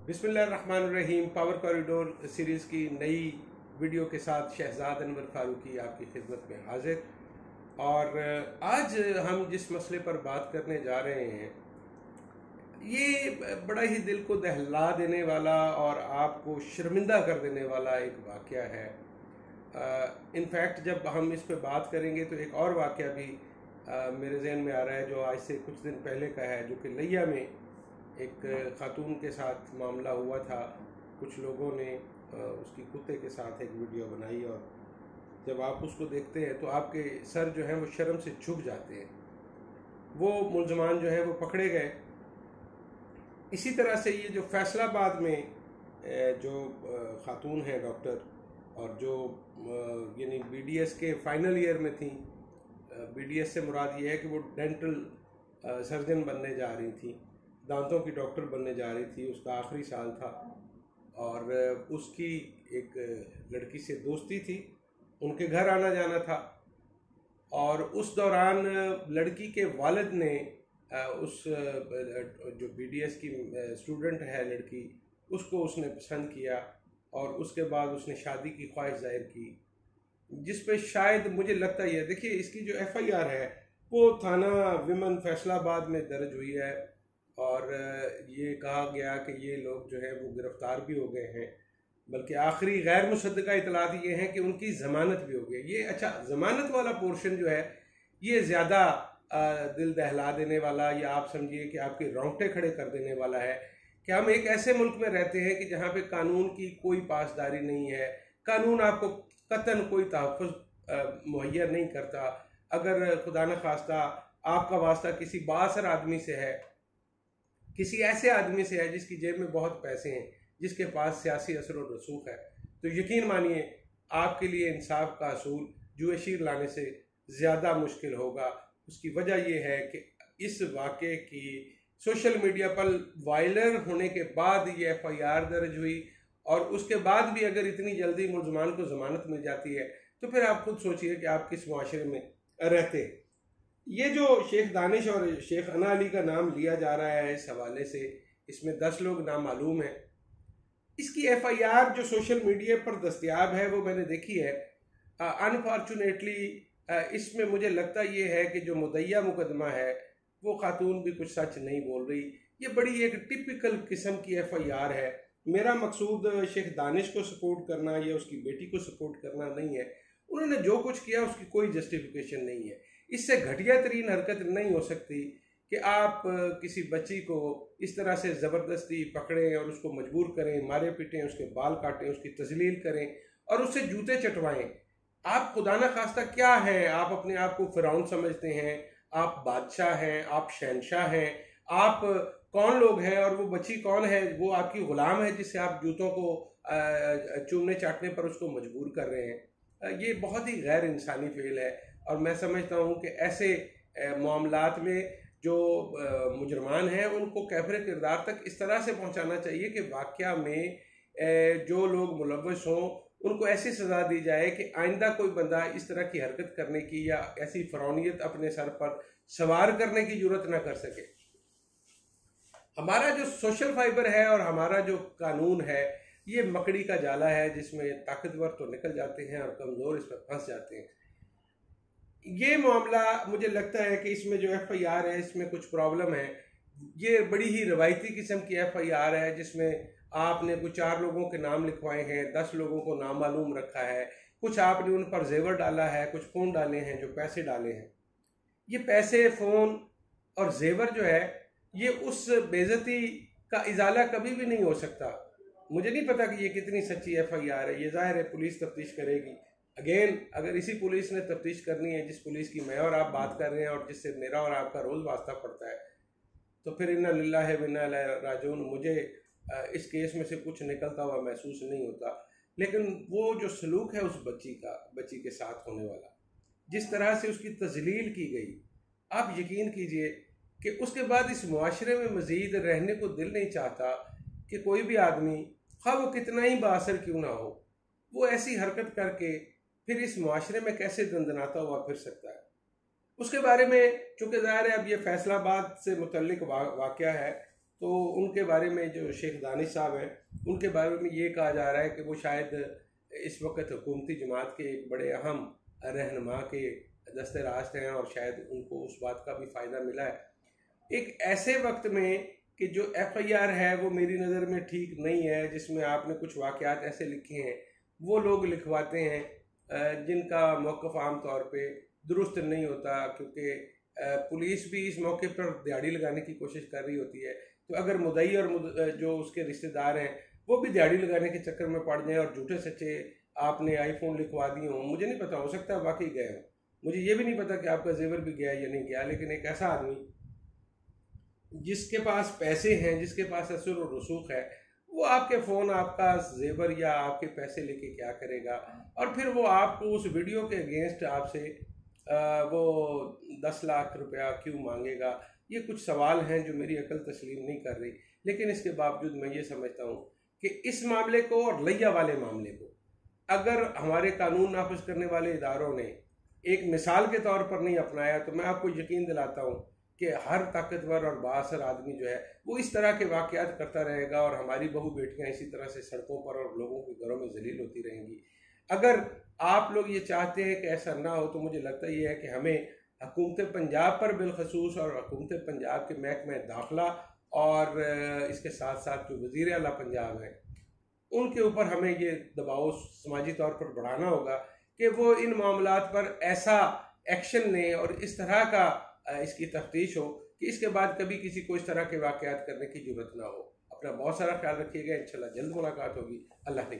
बिस्मिल्लाहिर्रहमानिर्रहीम। Power corridor series की नई वीडियो के साथ शहजाद अनवर फारूकी आपकी खिदमत में हाजिर। और आज हम जिस मसले पर बात करने जा रहे हैं ये बड़ा ही दिल को दहला देने वाला और आपको शर्मिंदा कर देने वाला एक वाक़या है। इनफैक्ट जब हम इस पर बात करेंगे तो एक और वाक़या भी मेरे जहन में आ रहा है जो आज से कुछ दिन पहले का है, जो कि लिया में एक खातून के साथ मामला हुआ था। कुछ लोगों ने उसकी कुत्ते के साथ एक वीडियो बनाई और जब आप उसको देखते हैं तो आपके सर जो हैं वो शर्म से झुक जाते हैं। वो मुलजमान जो है वो पकड़े गए। इसी तरह से ये जो फैसलाबाद में जो खातून है डॉक्टर, और जो यानी बीडीएस के फाइनल ईयर में थी, बीडीएस से मुराद ये है कि वो डेंटल सर्जन बनने जा रही थी, दांतों की डॉक्टर बनने जा रही थी, उसका आखिरी साल था और उसकी एक लड़की से दोस्ती थी, उनके घर आना जाना था। और उस दौरान लड़की के वालिद ने उस जो बीडीएस की स्टूडेंट है लड़की, उसको उसने पसंद किया और उसके बाद उसने शादी की ख्वाहिश जाहिर की, जिस पे शायद मुझे लगता है, देखिए इसकी जो एफआईआर है वो थाना विमन फैसलाबाद में दर्ज हुई है और ये कहा गया कि ये लोग जो है वो गिरफ्तार भी हो गए हैं, बल्कि आखिरी गैर मुसद्दका इतलात ये हैं कि उनकी ज़मानत भी हो गई। ये अच्छा, ज़मानत वाला पोर्शन जो है ये ज़्यादा दिल दहला देने वाला, या आप समझिए कि आपके रोंगटे खड़े कर देने वाला है कि हम एक ऐसे मुल्क में रहते हैं कि जहाँ पे कानून की कोई पासदारी नहीं है, कानून आपको कतन कोई तहफ़्फ़ुज़ मुहैया नहीं करता। अगर खुदा न खास्ता आपका वास्ता किसी बासर आदमी से है, किसी ऐसे आदमी से है जिसकी जेब में बहुत पैसे हैं, जिसके पास सियासी असर और रसूख है, तो यकीन मानिए आपके लिए इंसाफ का असूल जुए शीर लाने से ज़्यादा मुश्किल होगा। उसकी वजह यह है कि इस वाक़े की सोशल मीडिया पर वायरल होने के बाद ये एफआईआर दर्ज हुई और उसके बाद भी अगर इतनी जल्दी मुलजमान को ज़मानत मिल जाती है तो फिर आप खुद सोचिए कि आप किस मुआशरे में रहते हैं। ये जो शेख दानिश और शेख अना अली का नाम लिया जा रहा है इस हवाले से, इसमें 10 लोग नामालूम हैं। इसकी एफआईआर जो सोशल मीडिया पर दस्तयाब है वो मैंने देखी है। अनफॉर्चुनेटली इसमें मुझे लगता ये है कि जो मुद्दइया मुकदमा है वो खातून भी कुछ सच नहीं बोल रही। ये बड़ी एक टिपिकल किस्म की एफआईआर है। मेरा मकसूद शेख दानिश को सपोर्ट करना या उसकी बेटी को सपोर्ट करना नहीं है। उन्होंने जो कुछ किया उसकी कोई जस्टिफिकेशन नहीं है। इससे घटिया तरीन हरकत नहीं हो सकती कि आप किसी बच्ची को इस तरह से ज़बरदस्ती पकड़ें और उसको मजबूर करें, मारे पीटें, उसके बाल काटें, उसकी तजलील करें और उससे जूते चटवाएं। आप खुदा न खास्ता क्या हैं? आप अपने आप को फिरौन समझते हैं, आप बादशाह हैं, आप शहनशाह हैं, आप कौन लोग हैं और वो बच्ची कौन है? वो आपकी ग़ुलाम है जिससे आप जूतों को चूमने चाटने पर उसको मजबूर कर रहे हैं। ये बहुत ही गैर इंसानी फ़ेल है और मैं समझता हूँ कि ऐसे मामलात में जो मुजरमान हैं उनको कैफरे किरदार तक इस तरह से पहुँचाना चाहिए कि वाक़या में जो लोग मुलव्वस हों उनको ऐसी सज़ा दी जाए कि आइंदा कोई बंदा इस तरह की हरकत करने की या ऐसी फ़रौनियत अपने सर पर सवार करने की जरूरत ना कर सके। हमारा जो सोशल फाइबर है और हमारा जो कानून है ये मकड़ी का जाला है जिसमें ताकतवर तो निकल जाते हैं और कमज़ोर इसमें फंस जाते हैं। ये मामला मुझे लगता है कि इसमें जो एफआईआर है इसमें कुछ प्रॉब्लम है। ये बड़ी ही रवायती किस्म की एफआईआर है जिसमें आपने कुछ 4 लोगों के नाम लिखवाए हैं, 10 लोगों को नामालूम रखा है, कुछ आपने उन पर जेवर डाला है, कुछ फ़ोन डाले हैं, जो पैसे डाले हैं। ये पैसे, फ़ोन और जेवर जो है ये उस बेइज्जती का इजाला कभी भी नहीं हो सकता। मुझे नहीं पता कि ये कितनी सच्ची एफआईआर है। ये ज़ाहिर है पुलिस तफ्तीश करेगी। अगेन, अगर इसी पुलिस ने तफ्तीश करनी है जिस पुलिस की मैं और आप बात कर रहे हैं और जिससे मेरा और आपका रोज़ वास्ता पड़ता है, तो फिर इन्ना लिल्लाहि व इन्ना इलैहि राजिऊन। मुझे इस केस में से कुछ निकलता हुआ महसूस नहीं होता, लेकिन वो जो सलूक है उस बच्ची के साथ होने वाला, जिस तरह से उसकी तजलील की गई, आप यकीन कीजिए कि उसके बाद इस मुआशरे में मज़ीद रहने को दिल नहीं चाहता कि कोई भी आदमी, ख़्वाह वो कितना ही बाअसर क्यों ना हो, वो ऐसी हरकत करके फिर इस मुआशरे में कैसे दंदनाता हुआ फिर सकता है। उसके बारे में चूँकि ज़ाहिर है अब ये फैसलाबाद से मुतल्लिक वाक़या है तो उनके बारे में जो शेख दानिश साहब हैं, उनके बारे में ये कहा जा रहा है कि वो शायद इस वक्त हुकूमती जमात के एक बड़े अहम रहनुमा के दस्ते रास्त हैं और शायद उनको उस बात का भी फ़ायदा मिला है। एक ऐसे वक्त में कि जो FIR है वो मेरी नज़र में ठीक नहीं है, जिसमें आपने कुछ वाक़यात ऐसे लिखे हैं वो लोग लिखवाते हैं जिनका मौक़िफ़ आम तौर पे दुरुस्त नहीं होता, क्योंकि पुलिस भी इस मौके पर दिहाड़ी लगाने की कोशिश कर रही होती है। तो अगर मुद्दई और जो उसके रिश्तेदार हैं वो भी दिहाड़ी लगाने के चक्कर में पड़ जाएं और झूठे सच्चे आपने आईफोन लिखवा दिए हों, मुझे नहीं पता, हो सकता है वाकई गए हों, मुझे ये भी नहीं पता कि आपका जेवर भी गया या नहीं गया, लेकिन एक ऐसा आदमी जिसके पास पैसे हैं, जिसके पास असर और रसूख है, वो आपके फ़ोन, आपका जेवर या आपके पैसे लेके क्या करेगा? और फिर वो आपको उस वीडियो के अगेंस्ट आपसे वो 10 लाख रुपया क्यों मांगेगा? ये कुछ सवाल हैं जो मेरी अकल तस्लीम नहीं कर रही। लेकिन इसके बावजूद मैं ये समझता हूँ कि इस मामले को और लिया वाले मामले को अगर हमारे कानून नाफिज करने वाले इदारों ने एक मिसाल के तौर पर नहीं अपनाया, तो मैं आपको यकीन दिलाता हूँ कि हर ताकतवर और बाअसर आदमी जो है वो इस तरह के वाक़यात करता रहेगा और हमारी बहू बेटियाँ इसी तरह से सड़कों पर और लोगों के घरों में ज़लील होती रहेंगी। अगर आप लोग ये चाहते हैं कि ऐसा ना हो, तो मुझे लगता ये है कि हमें हुकूमत पंजाब पर बिलखसूस और हुकूमत पंजाब के महकमे दाखिला और इसके साथ साथ जो वज़ीर आला पंजाब हैं उनके ऊपर हमें ये दबाव समाजी तौर पर बढ़ाना होगा कि वो इन मामलात पर ऐसा एक्शन लें और इस तरह का इसकी तफ्तीश हो कि इसके बाद कभी किसी को इस तरह के वाक़यात करने की ज़रूरत ना हो। अपना बहुत सारा ख्याल रखिएगा, इंशाल्लाह जल्द मुलाकात होगी। अल्लाह ने